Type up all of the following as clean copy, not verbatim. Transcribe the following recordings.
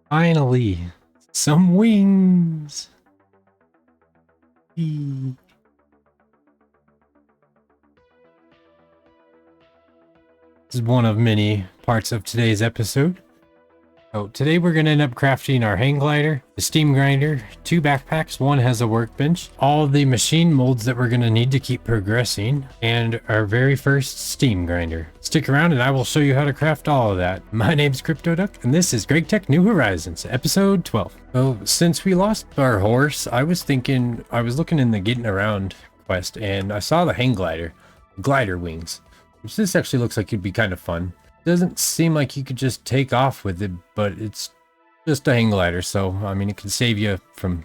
Finally, some wings. Eee. This is one of many parts of today's episode. So today we're going to end up crafting our hang glider, the steam grinder, 2 backpacks, one has a workbench, all the machine molds that we're going to need to keep progressing, and our very first steam grinder. Stick around and I will show you how to craft all of that. My name's Cryptoduck and this is Gregtech New Horizons, episode 12. So since we lost our horse, I was looking in the getting around quest and I saw the hang glider wings, which this actually looks like it'd be kind of fun. Doesn't seem like you could just take off with it, but it's just a hang glider, so I mean it could save you from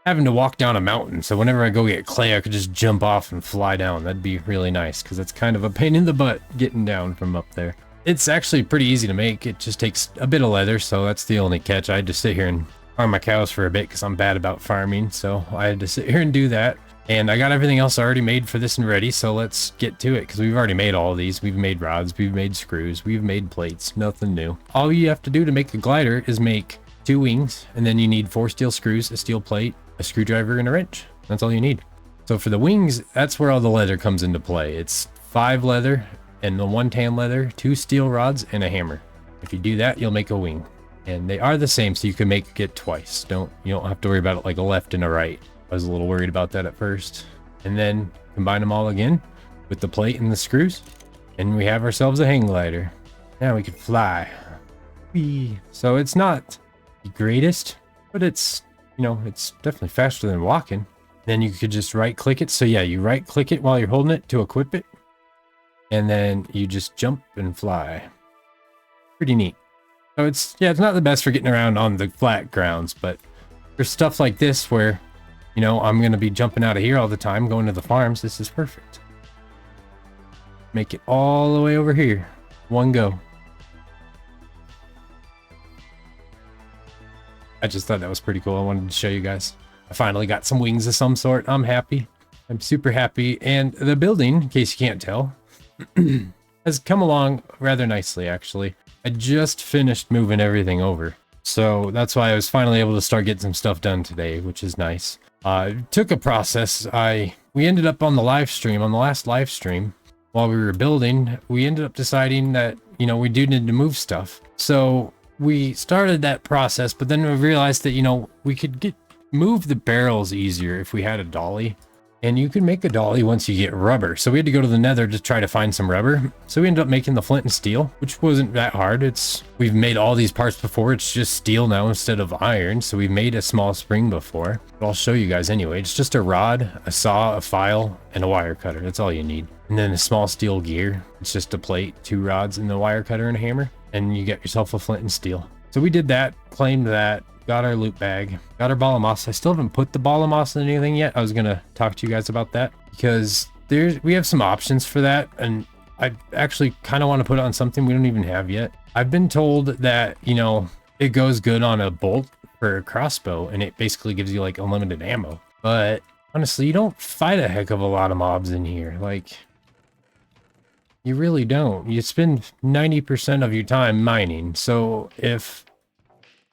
having to walk down a mountain. So whenever I go get clay, I could just jump off and fly down. That'd be really nice because it's kind of a pain in the butt getting down from up there. It's actually pretty easy to make. It just takes a bit of leather, so that's the only catch. I had to sit here and farm my cows for a bit because I'm bad about farming, so I had to sit here and do that. And I got everything else already made for this and ready, so let's get to it because we've already made all of these. We've made rods, we've made screws, we've made plates, nothing new. All you have to do to make a glider is make 2 wings, and then you need 4 steel screws, a steel plate, a screwdriver, and a wrench. That's all you need. So for the wings, that's where all the leather comes into play. It's 5 leather and the 1 tan leather, 2 steel rods, and a hammer. If you do that, you'll make a wing. And they are the same, so you can make it twice. You don't have to worry about it like a left and a right. I was a little worried about that at first. And then combine them all again with the plate and the screws, and we have ourselves a hang glider. Now we can fly. Whee. So it's not the greatest, but it's, it's definitely faster than walking. Then you could just right click it. So yeah, you right click it while you're holding it to equip it, and then you just jump and fly. Pretty neat. So it's not the best for getting around on the flat grounds, but there's stuff like this where I'm going to be jumping out of here all the time, going to the farms. This is perfect. Make it all the way over here. One go. I just thought that was pretty cool. I wanted to show you guys. I finally got some wings of some sort. I'm happy. I'm super happy. And the building, in case you can't tell, has come along rather nicely, actually. I just finished moving everything over. So that's why I was finally able to start getting some stuff done today, which is nice. It took a process. We ended up on the last live stream, while we were building, we ended up deciding that, we do need to move stuff. So we started that process, but then we realized that, we could move the barrels easier if we had a dolly. And you can make a dolly once you get rubber. So we had to go to the nether to try to find some rubber. So we ended up making the flint and steel, which wasn't that hard. We've made all these parts before. It's just steel now instead of iron. So we've made a small spring before. But I'll show you guys anyway. It's just a rod, a saw, a file, and a wire cutter. That's all you need. And then a small steel gear. It's just a plate, 2 rods, and the wire cutter and a hammer. And you get yourself a flint and steel. So we did that, claimed that. Got our loot bag, got our ball of moss. I still haven't put the ball of moss in anything yet. I was gonna talk to you guys about that because we have some options for that, and I actually kind of want to put it on something we don't even have yet. I've been told that it goes good on a bolt for a crossbow, and it basically gives you like unlimited ammo. But honestly, you don't fight a heck of a lot of mobs in here. Like, you really don't. You spend 90% of your time mining. So if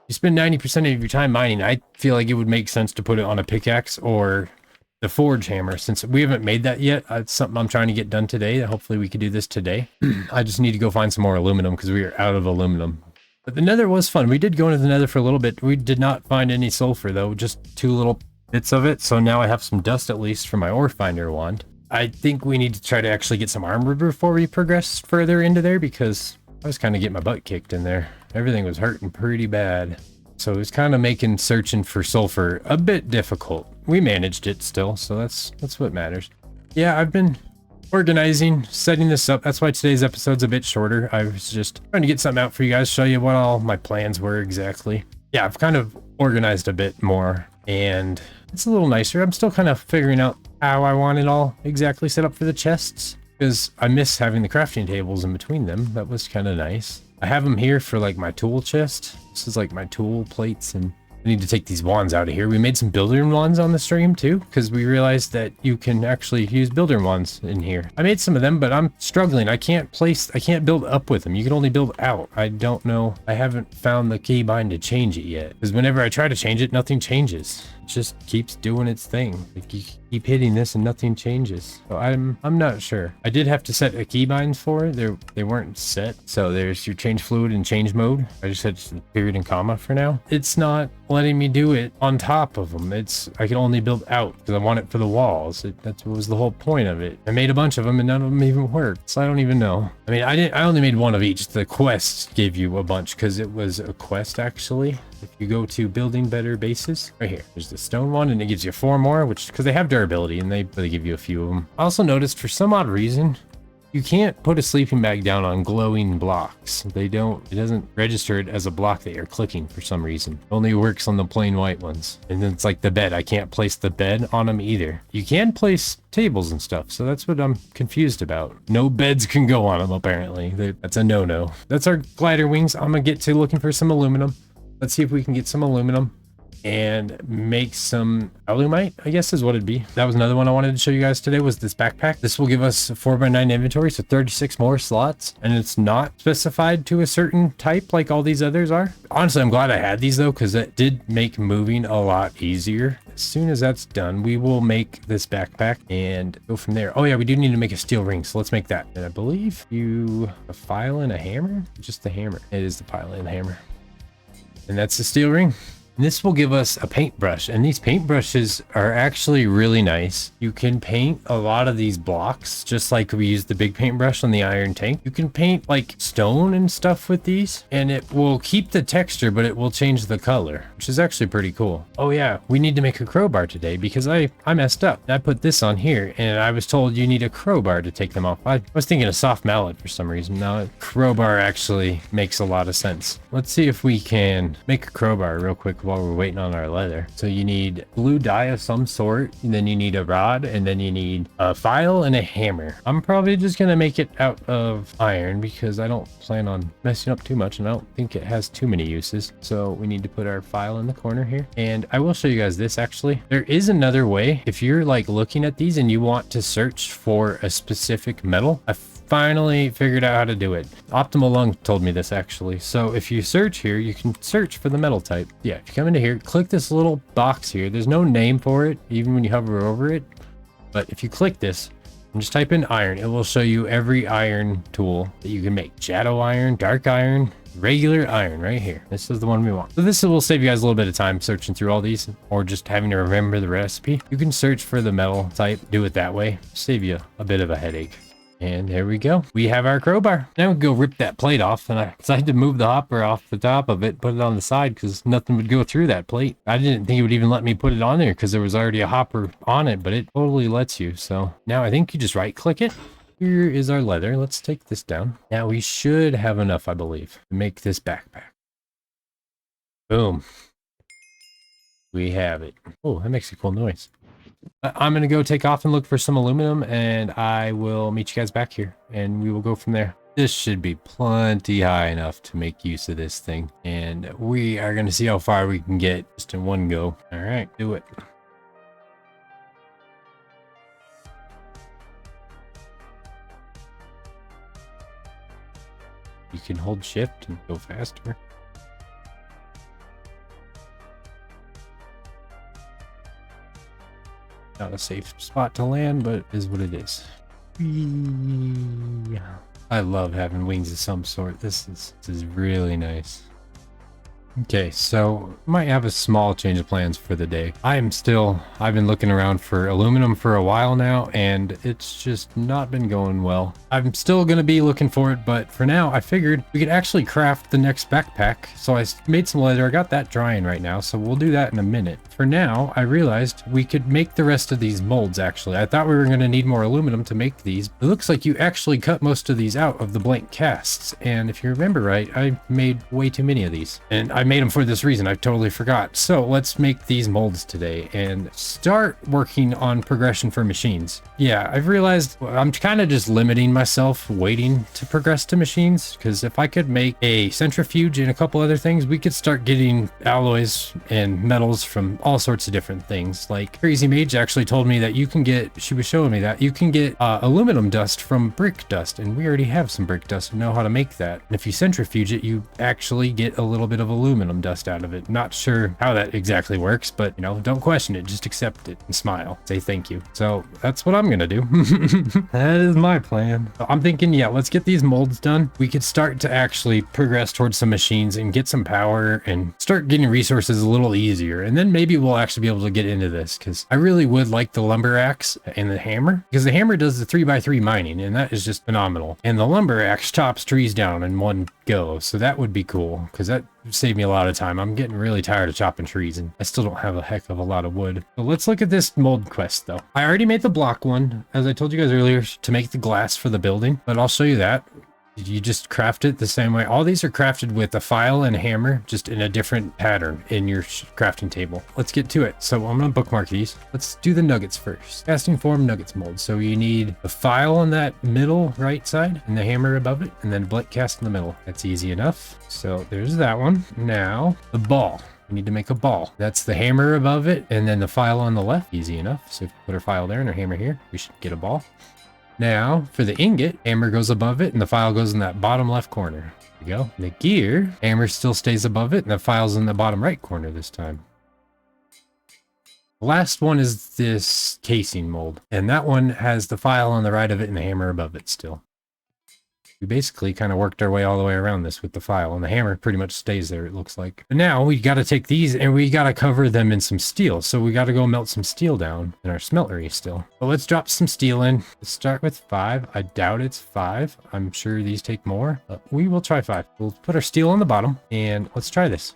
you spend 90% of your time mining, I feel like it would make sense to put it on a pickaxe or the forge hammer. Since we haven't made that yet, it's something I'm trying to get done today. Hopefully we could do this today. I just need to go find some more aluminum because we are out of aluminum. But the nether was fun. We did go into the nether for a little bit. We did not find any sulfur though, just 2 little bits of it. So now I have some dust at least for my ore finder wand. I think we need to try to actually get some armor before we progress further into there because I was kind of getting my butt kicked in there. Everything was hurting pretty bad. So it was kind of making searching for sulfur a bit difficult. We managed it still, so that's what matters. Yeah, I've been organizing, setting this up. That's why today's episode's a bit shorter. I was just trying to get something out for you guys, show you what all my plans were exactly. Yeah, I've kind of organized a bit more, and it's a little nicer. I'm still kind of figuring out how I want it all exactly set up for the chests, because I miss having the crafting tables in between them. That was kind of nice. I have them here for like my tool chest. This is like my tool plates and I need to take these wands out of here. We made some builder wands on the stream too, because we realized that you can actually use builder wands in here. I made some of them, but I'm struggling. I can't build up with them. You can only build out. I don't know. I haven't found the keybind to change it yet, because whenever I try to change it, nothing changes. It just keeps doing its thing. Like, you keep hitting this and nothing changes. So I'm not sure. I did have to set a keybind for it. They weren't set. So there's your change fluid and change mode. I just had period and comma for now. It's not letting me do it on top of them. I can only build out because I want it for the walls. That was the whole point of it. I made a bunch of them and none of them even worked. So I don't even know. I mean, I only made one of each. The quest gave you a bunch because it was a quest actually. If you go to building better bases, right here, there's the stone one, and it gives you 4 more, which because they have durability and they give you a few of them. I also noticed for some odd reason, you can't put a sleeping bag down on glowing blocks. It doesn't register it as a block that you're clicking for some reason. It only works on the plain white ones. And then it's like the bed. I can't place the bed on them either. You can place tables and stuff, so that's what I'm confused about. No beds can go on them, apparently. That's a no-no. That's our glider wings. I'm gonna get to looking for some aluminum. Let's see if we can get some aluminum and make some alumite, I guess is what it'd be. That was another one I wanted to show you guys today, was this backpack. This will give us a 4x9 inventory, so 36 more slots, and it's not specified to a certain type like all these others are. Honestly, I'm glad I had these though, because it did make moving a lot easier. As soon as that's done, we will make this backpack and go from there. Oh yeah, we do need to make a steel ring, so let's make that. And I believe a file and a hammer? Just the hammer. It is the file and the hammer. And that's the steel ring. And this will give us a paintbrush, and these paintbrushes are actually really nice. You can paint a lot of these blocks just like we used the big paintbrush on the iron tank. You can paint like stone and stuff with these, and it will keep the texture, but it will change the color, which is actually pretty cool. Oh yeah, we need to make a crowbar today because I messed up. I put this on here and I was told you need a crowbar to take them off. I was thinking a soft mallet for some reason. Now a crowbar actually makes a lot of sense. Let's see if we can make a crowbar real quick while we're waiting on our leather. So you need blue dye of some sort, and then you need a rod, and then you need a file and a hammer. I'm probably just gonna make it out of iron because I don't plan on messing up too much, and I don't think it has too many uses. So we need to put our file in the corner here, and I will show you guys this actually. There is another way. If you're like looking at these and you want to search for a specific metal, I finally figured out how to do it. Optimal Lung told me this actually. So if you search here, you can search for the metal type. Yeah, if you come into here, click this little box here. There's no name for it, even when you hover over it. But if you click this and just type in iron, it will show you every iron tool that you can make. Shadow iron, dark iron, regular iron right here. This is the one we want. So this will save you guys a little bit of time searching through all these, or just having to remember the recipe. You can search for the metal type, do it that way. Save you a bit of a headache. And there we go. We have our crowbar. Now we go rip that plate off, and I decided to move the hopper off the top of it, put it on the side because nothing would go through that plate. I didn't think it would even let me put it on there because there was already a hopper on it, but it totally lets you. So now I think you just right click it. Here is our leather. Let's take this down. Now we should have enough, I believe, to make this backpack. Boom. We have it. Oh, that makes a cool noise. I'm going to go take off and look for some aluminum, and I will meet you guys back here, and we will go from there. This should be plenty high enough to make use of this thing, and we are going to see how far we can get just in one go. All right, do it. You can hold shift and go faster. Not a safe spot to land, but it is what it is. I love having wings of some sort. This is really nice. Okay, so might have a small change of plans for the day. I've been looking around for aluminum for a while now, and it's just not been going well. I'm still going to be looking for it, but for now, I figured we could actually craft the next backpack. So I made some leather. I got that drying right now, so we'll do that in a minute. For now, I realized we could make the rest of these molds, actually. I thought we were going to need more aluminum to make these. It looks like you actually cut most of these out of the blank casts, and if you remember right, I made way too many of these. And I I made them for this reason. I totally forgot. So let's make these molds today and start working on progression for machines. Yeah, I've realized I'm kind of just limiting myself waiting to progress to machines, because if I could make a centrifuge and a couple other things, we could start getting alloys and metals from all sorts of different things. Like Crazy Mage actually told me that you can get, she was showing me that you can get aluminum dust from brick dust, and we already have some brick dust and know how to make that. And if you centrifuge it, you actually get a little bit of aluminum dust out of it. Not sure how that exactly works, but you know, don't question it, just accept it and smile, say thank you. So that's what I'm gonna do. That is my plan. So I'm thinking, yeah, let's get these molds done. We could start to actually progress towards some machines and get some power and start getting resources a little easier. And then maybe we'll actually be able to get into this, because I really would like the lumber axe and the hammer, because the hammer does the 3x3 mining, and that is just phenomenal. And the lumber axe chops trees down in one go, so that would be cool, because that would save me a lot of time. I'm getting really tired of chopping trees, and I still don't have a heck of a lot of wood. So let's look at this mold quest though. I already made the block one, as I told you guys earlier, to make the glass for the building, but I'll show you that. You just craft it the same way. All these are crafted with a file and a hammer, just in a different pattern in your crafting table. Let's get to it. So I'm gonna bookmark these. Let's do the nuggets first. Casting form nuggets mold. So you need a file on that middle right side and the hammer above it, and then blank cast in the middle. That's easy enough. So there's that one. Now the ball. We need to make a ball. That's the hammer above it, and then the file on the left. Easy enough. So if we put our file there and our hammer here, we should get a ball. Now for the ingot, hammer goes above it and the file goes in that bottom left corner. There we go. The gear, hammer still stays above it and the file's in the bottom right corner this time. The last one is this casing mold, and that one has the file on the right of it and the hammer above it still. We basically kind of worked our way all the way around this with the file, and the hammer pretty much stays there, it looks like. But now we got to take these and we got to cover them in some steel. So we got to go melt some steel down in our smeltery still. But let's drop some steel in. Let's start with 5. I doubt it's 5. I'm sure these take more, but we will try 5. We'll put our steel on the bottom and let's try this.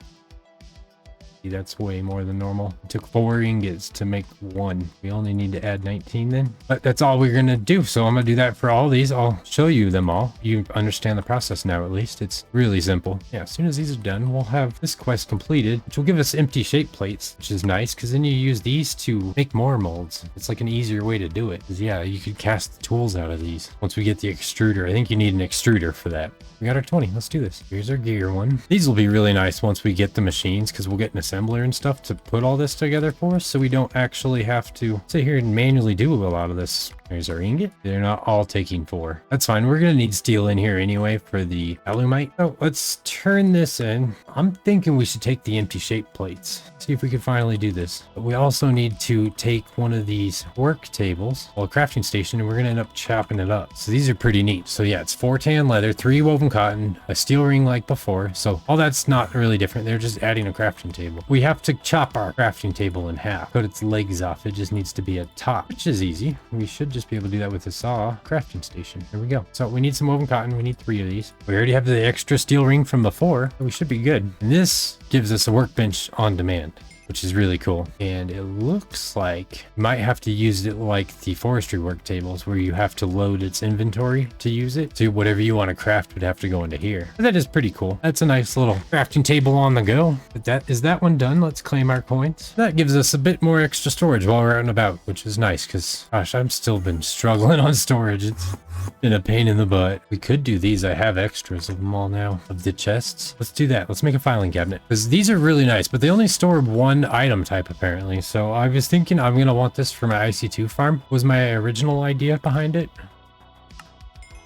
That's way more than normal. It took 4 ingots to make 1. We only need to add 19 then. But that's all we're gonna do. So I'm gonna do that for all these. I'll show you them all. You understand the process now, at least. It's really simple. Yeah, as soon as these are done, we'll have this quest completed, which will give us empty shape plates, which is nice, because then you use these to make more molds. It's like an easier way to do it. Because yeah, you could cast the tools out of these. Once we get the extruder, I think you need an extruder for that. We got our 20. Let's do this. Here's our gear one. These will be really nice once we get the machines, because we'll get an assembler and stuff to put all this together for us, so we don't actually have to sit here and manually do a lot of this. There's our ingot. They're not all taking 4. That's fine. We're going to need steel in here anyway for the alumite. Oh, let's turn this in. I'm thinking we should take the empty shape plates. See if we can finally do this. But we also need to take one of these work tables, well, a crafting station, and we're going to end up chopping it up. So these are pretty neat. So yeah, it's 4 tan leather, 3 woven cotton, a steel ring like before. So all that's not really different. They're just adding a crafting table. We have to chop our crafting table in half, cut its legs off. It just needs to be a top, which is easy. We should just be able to do that with a saw crafting station. There we go. So we need some woven cotton. We need 3 of these. We already have the extra steel ring from before, so we should be good. And this gives us a workbench on demand, which is really cool. And it looks like you might have to use it like the forestry work tables, where you have to load its inventory to use it. So whatever you want to craft would have to go into here. But that is pretty cool. That's a nice little crafting table on the go. But is that one done? Let's claim our coins. That gives us a bit more extra storage while we're out and about, which is nice, because gosh, I've still been struggling on storage. It's been a pain in the butt. We could do these. I have extras of them all now, of the chests. Let's do that. Let's make a filing cabinet, because these are really nice, but they only store 1 item type apparently. So I was thinking I'm gonna want this for my IC2 farm, was my original idea behind it.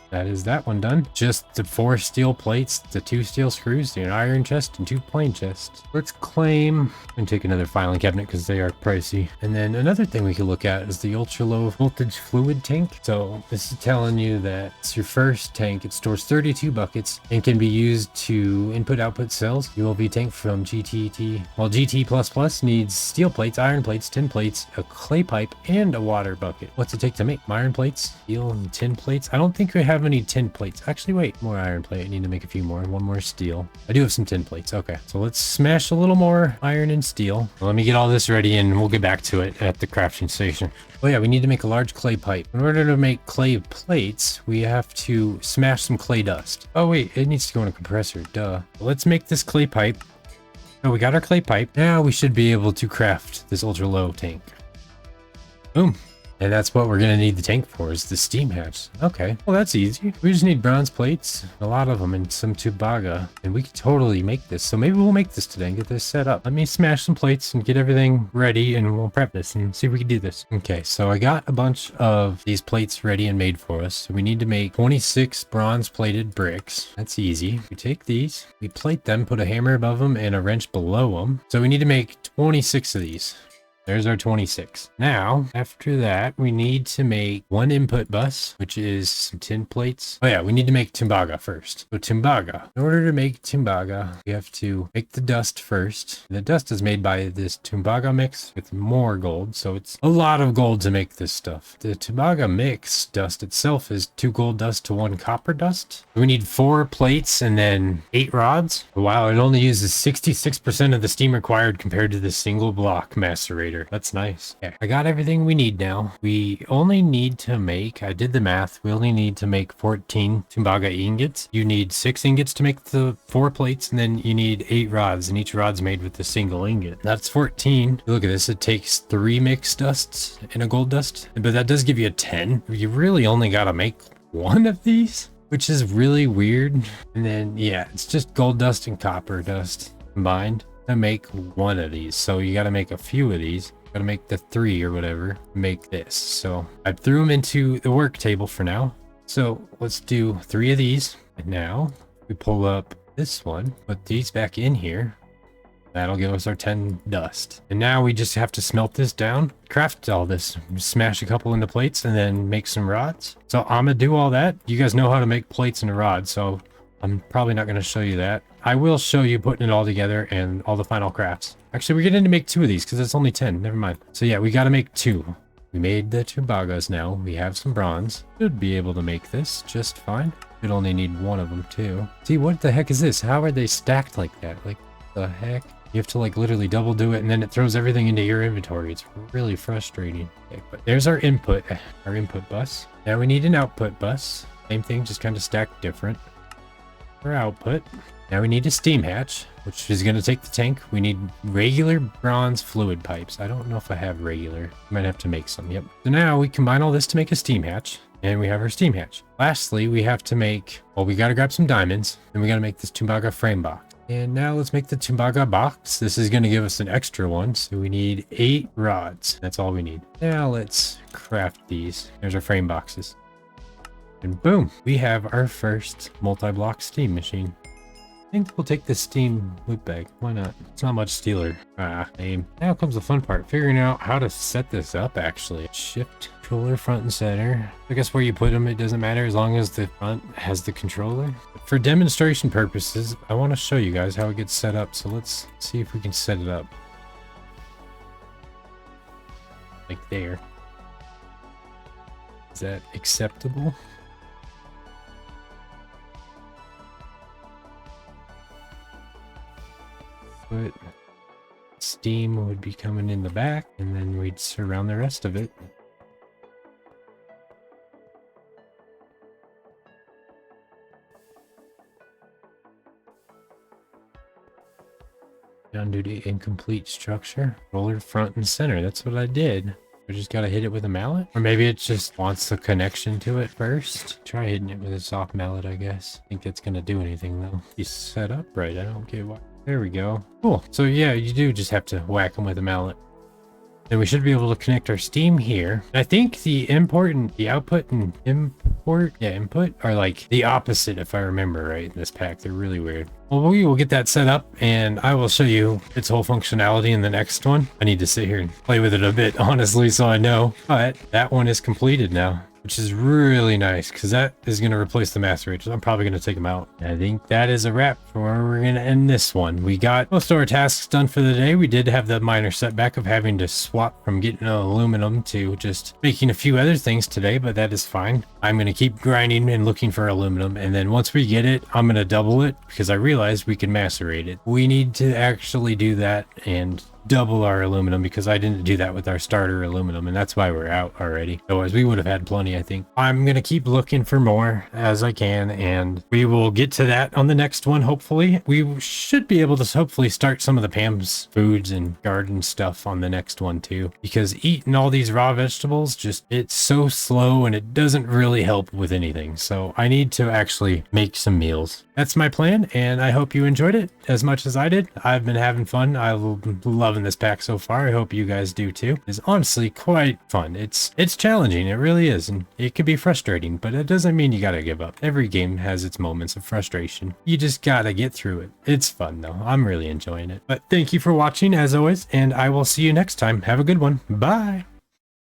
That is that one done. Just the 4 steel plates, the 2 steel screws, an iron chest, and 2 plain chests. Let's claim and take another filing cabinet because they are pricey. And then another thing we could look at is the ultra low voltage fluid tank. So this is telling you that it's your first tank. It stores 32 buckets and can be used to input output cells. ULV tank from GTT. While GT++ needs steel plates, iron plates, tin plates, a clay pipe, and a water bucket. What's it take to make? Iron plates, steel, and tin plates. I don't think we have any tin plates. Actually, wait, more iron plate. I need to make a few more. 1 more steel. I do have some tin plates. Okay, so let's smash a little more iron and steel. Well, let me get all this ready and we'll get back to it at the crafting station. Oh yeah, we need to make a large clay pipe. In order to make clay plates, we have to smash some clay dust. Oh wait, it needs to go in a compressor. Duh. Let's make this clay pipe. So we got our clay pipe. Now we should be able to craft this ultra low tank. Boom. And that's what we're going to need the tank for, is the steam hatch. Okay, well that's easy. We just need bronze plates, a lot of them, and some tubaga. And we could totally make this. So maybe we'll make this today and get this set up. Let me smash some plates and get everything ready, and we'll prep this and see if we can do this. Okay, so I got a bunch of these plates ready and made for us. So we need to make 26 bronze plated bricks. That's easy. We take these, we plate them, put a hammer above them and a wrench below them. So we need to make 26 of these. There's our 26. Now, after that, we need to make one input bus, which is some tin plates. Oh yeah, we need to make Tumbaga first. So Tumbaga. In order to make Tumbaga, we have to make the dust first. The dust is made by this Tumbaga mix with more gold, so it's a lot of gold to make this stuff. The Tumbaga mix dust itself is 2 gold dust to 1 copper dust. We need 4 plates and then 8 rods. Wow, it only uses 66% of the steam required compared to the single block macerator. That's nice. Okay, I got everything we need now. We only need to make, I did the math, we only need to make 14 Tumbaga ingots. You need 6 ingots to make the 4 plates, and then you need 8 rods, and each rod's made with a single ingot. That's 14. Look at this, it takes 3 mixed dusts and a gold dust, but that does give you a 10. You really only gotta make 1 of these, which is really weird. And then, yeah, it's just gold dust and copper dust combined to make 1 of these. So you got to make a few of these. Got to make the 3 or whatever, make this. So I threw them into the work table for now. So let's do 3 of these. And now we pull up this one, put these back in here. That'll give us our 10 dust. And now we just have to smelt this down, craft all this, smash a couple into plates, and then make some rods. So I'm gonna do all that. You guys know how to make plates and a rod, so I'm probably not gonna show you that. I will show you putting it all together and all the final crafts. Actually, we're getting to make 2 of these because it's only 10. Never mind. So yeah, we got to make 2. We made the Tumbagas now. We have some bronze. Should be able to make this just fine. We'd only need 1 of them too. See, what the heck is this? How are they stacked like that? Like, the heck? You have to like literally double do it, and then it throws everything into your inventory. It's really frustrating. Okay, but there's our input bus. Now we need an output bus. Same thing, just kind of stacked different. For output. Now we need a steam hatch, which is going to take the tank. We need regular bronze fluid pipes. I don't know if I have regular. Might have to make some. Yep. So now we combine all this to make a steam hatch, and we have our steam hatch. Lastly, we have to make, well, we got to grab some diamonds, and we got to make this Tumbaga frame box. And now let's make the Tumbaga box. This is going to give us an extra one, so we need 8 rods. That's all we need. Now let's craft these. There's our frame boxes. And boom, we have our first multi-block steam machine. I think we'll take the steam loot bag. Why not? It's not much stealer. Name. Now comes the fun part, figuring out how to set this up actually. Shift, controller, front and center. I guess where you put them, it doesn't matter as long as the front has the controller. For demonstration purposes, I want to show you guys how it gets set up. So let's see if we can set it up. Like there. Is that acceptable? But steam would be coming in the back, and then we'd surround the rest of it. Down due to incomplete structure. Roller front and center. That's what I did. We just gotta hit it with a mallet? Or maybe it just wants the connection to it first. Try hitting it with a soft mallet, I guess. I think that's gonna do anything though. He's set up right. I don't get why. There we go. Cool. So yeah, you do just have to whack them with a mallet. Then we should be able to connect our steam here. I think the import and the output and input are like the opposite if I remember right in this pack. They're really weird. Well, we will get that set up and I will show you its whole functionality in the next one. I need to sit here and play with it a bit, honestly, so I know. But that one is completed now, which is really nice because that is going to replace the macerators. I'm probably going to take them out. I think that is a wrap for where we're going to end this one. We got most of our tasks done for the day. We did have the minor setback of having to swap from getting aluminum to just making a few other things today, but that is fine. I'm going to keep grinding and looking for aluminum, and then once we get it, I'm going to double it because I realized we can macerate it. We need to actually do that, and double our aluminum because I didn't do that with our starter aluminum, and that's why we're out already. Otherwise, we would have had plenty, I think. I'm going to keep looking for more as I can, and we will get to that on the next one, hopefully. We should be able to hopefully start some of the Pam's foods and garden stuff on the next one too, because eating all these raw vegetables, just, it's so slow and it doesn't really help with anything. So I need to actually make some meals. That's my plan, and I hope you enjoyed it as much as I did. I've been having fun. I'm loving this pack so far. I hope you guys do too. It's honestly quite fun. It's challenging. It really is, and it can be frustrating, but it doesn't mean you gotta give up. Every game has its moments of frustration. You just gotta get through it. It's fun though. I'm really enjoying it. But thank you for watching as always, and I will see you next time. Have a good one. Bye.